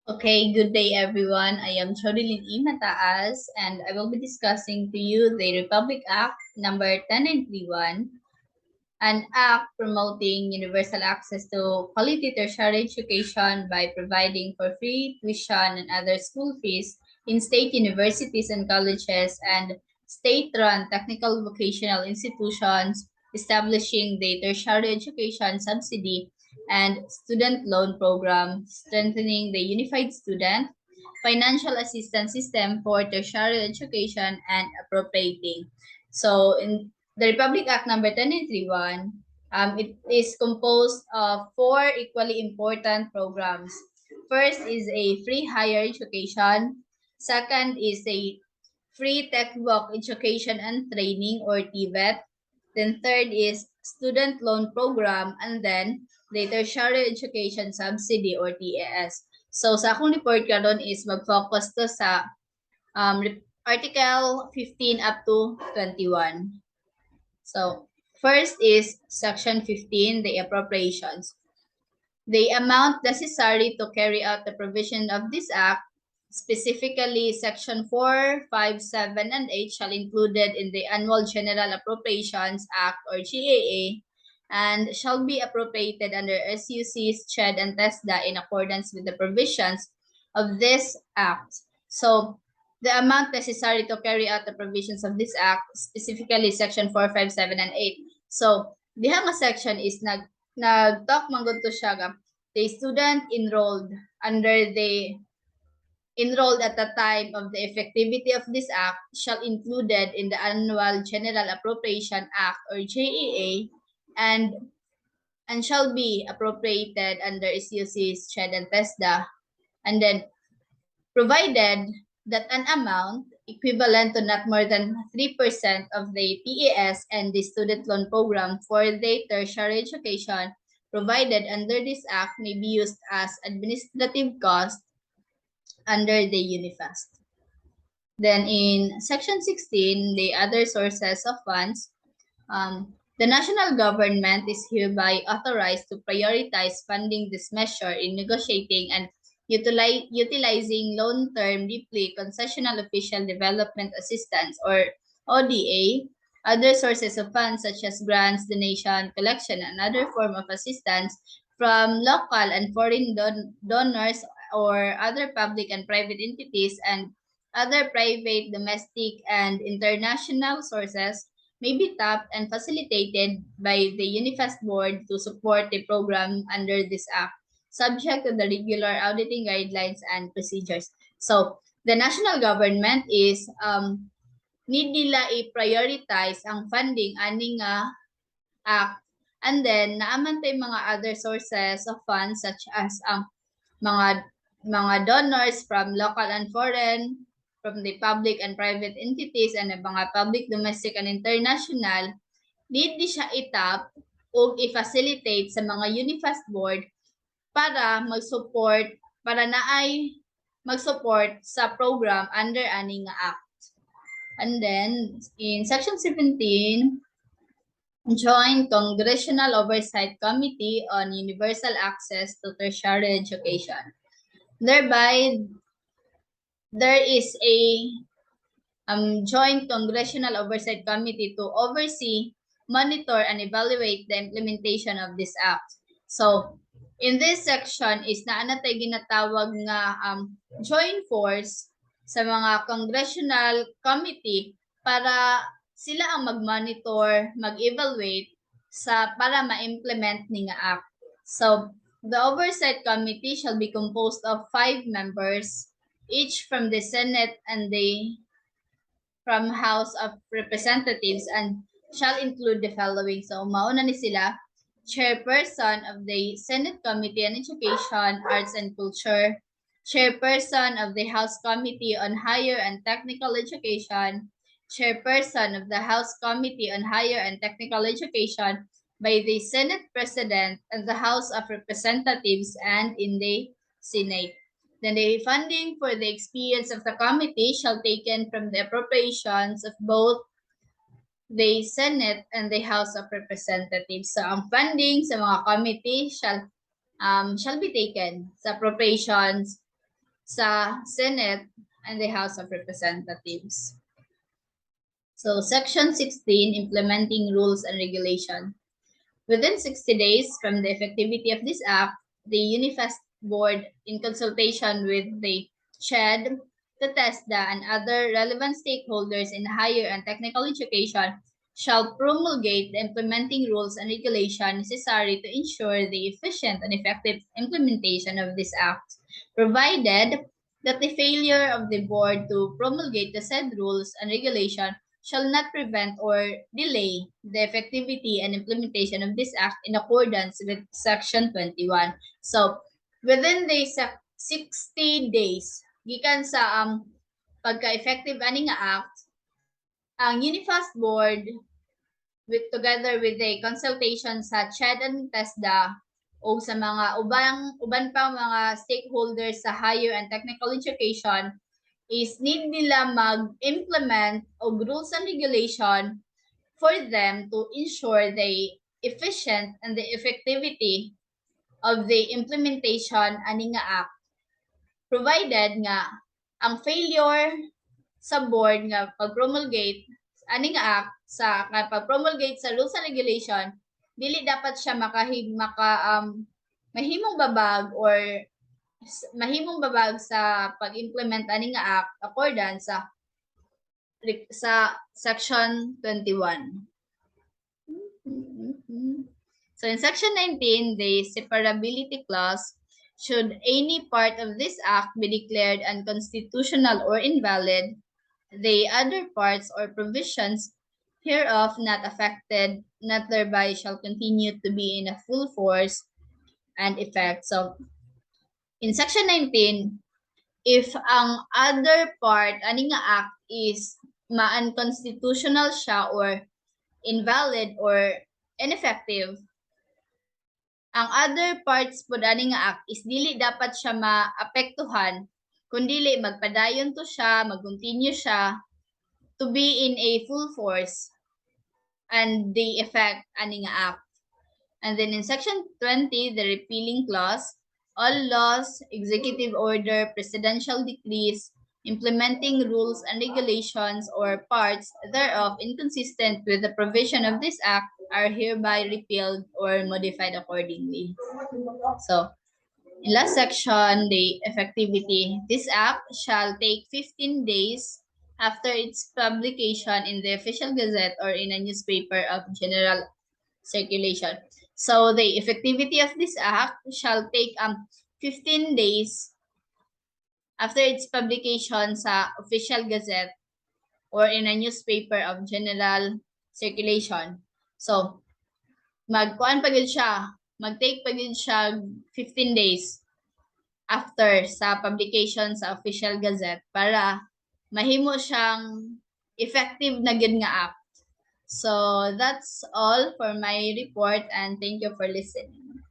Okay, good day everyone. I am Chorilyn E. Mataas and I will be discussing to you the Republic Act number 10931, an act promoting universal access to quality tertiary education by providing for free tuition and other school fees in state universities and colleges and state-run technical vocational institutions, establishing the tertiary education subsidy and student loan program, strengthening the unified student financial assistance system for tertiary education, and appropriating. So, in the Republic Act number 10931, it is composed of four equally important programs. First is a free higher education. Second is a free textbook education and training or TVET. Then third is student loan program and then the tertiary education subsidy or TAS. So sa akong report karon is mag-focus to sa Article 15 up to 21. So first is Section 15, the appropriations. The amount necessary to carry out the provision of this act, specifically Section 4, 5, 7, and 8, shall included in the Annual General Appropriations Act or GAA and shall be appropriated under SUC's CHED and TESDA in accordance with the provisions of this act. So, the amount necessary to carry out the provisions of this act, specifically Section 4, 5, 7, and 8. So, diha nga section is nag-talk manggod to siya the student enrolled at the time of the effectivity of this act shall included in the Annual General Appropriation Act or JEA and shall be appropriated under SUC's CHED and TESDA, and then provided that an amount equivalent to not more than 3% of the PAS and the student loan program for the tertiary education provided under this act may be used as administrative cost under the UNIFAST. Then in Section 16, the other sources of funds, the national government is hereby authorized to prioritize funding this measure in negotiating and utilizing long-term deeply concessional official development assistance or ODA, other sources of funds such as grants, donation, collection, and other form of assistance from local and foreign donors or other public and private entities and other private, domestic, and international sources may be tapped and facilitated by the UNIFAST board to support the program under this act, subject to the regular auditing guidelines and procedures. So, the national government is need nila i-prioritize ang funding ani nga act, and then naaman tay mga other sources of funds such as ang mga donors from local and foreign, from the public and private entities and the mga public, domestic, and international, need di siya itap o i-facilitate sa mga UNIFAST board para mag-support, para naay mag-support sa program under ani nga act. And then, in Section 17, Joint Congressional Oversight Committee on Universal Access to Tertiary Education. Thereby, there is a Joint Congressional Oversight Committee to oversee, monitor, and evaluate the implementation of this act. So, in this section is naanatay ginatawag nga joint force sa mga congressional committee para sila ang mag-monitor, mag-evaluate para ma-implement ni nga act. So, the Oversight Committee shall be composed of 5 members, each from the Senate and from House of Representatives, and shall include the following. So, mauna ni sila, Chairperson of the Senate Committee on Education, Arts, and Culture, Chairperson of the House Committee on Higher and Technical Education, Chairperson of the House Committee on Higher and Technical Education by the Senate President and the House of Representatives and in the Senate. Then the funding for the experience of the committee shall taken from the appropriations of both the Senate and the House of Representatives. So ang funding sa mga committee shall be taken sa appropriations sa Senate and the House of Representatives. So Section 16, Implementing Rules and Regulation. Within 60 days from the effectivity of this act, the UNIFEST Board, in consultation with the CHED, the TESDA, and other relevant stakeholders in higher and technical education, shall promulgate the implementing rules and regulations necessary to ensure the efficient and effective implementation of this act, provided that the failure of the board to promulgate the said rules and regulation shall not prevent or delay the effectivity and implementation of this act in accordance with Section 21. So, within the 60 days, gikan sa pagka-effective ani nga act, ang UNIFAST Board, together with the consultation sa CHED and TESDA, o sa mga uban pa mga stakeholders sa higher and technical education, is need nila mag-implement og rules and regulation for them to ensure the efficient and the effectivity of the implementation ani nga act, provided nga ang failure sa board nga pag-promulgate ani nga act sa pag-promulgate sa rules and regulation, dili dapat siya mahimong babag or mahimong babag sa pag-implement ani nga act accordance sa Section 21. So in Section 19, the separability clause, should any part of this act be declared unconstitutional or invalid, the other parts or provisions hereof not affected, not thereby shall continue to be in a full force and effect. So in Section 19, if ang other part, ani nga act is ma-unconstitutional siya or invalid or ineffective, ang other parts po ani nga act is dili dapat siya maapektuhan, kundili magpadayon to siya, mag-continue siya to be in a full force and the effect ani nga act. And then in Section 20, the repealing clause, all laws, executive order, presidential decrees, implementing rules and regulations or parts thereof inconsistent with the provision of this act are hereby repealed or modified accordingly. So, in last section, the effectivity. This act shall take 15 days after its publication in the official gazette or in a newspaper of general circulation. So the effectivity of this act shall take 15 days after its publication sa official gazette or in a newspaper of general circulation. So mag-take pa gid siya 15 days after sa publication sa official gazette para mahimo siyang effective na gid nga act. So that's all for my report and thank you for listening.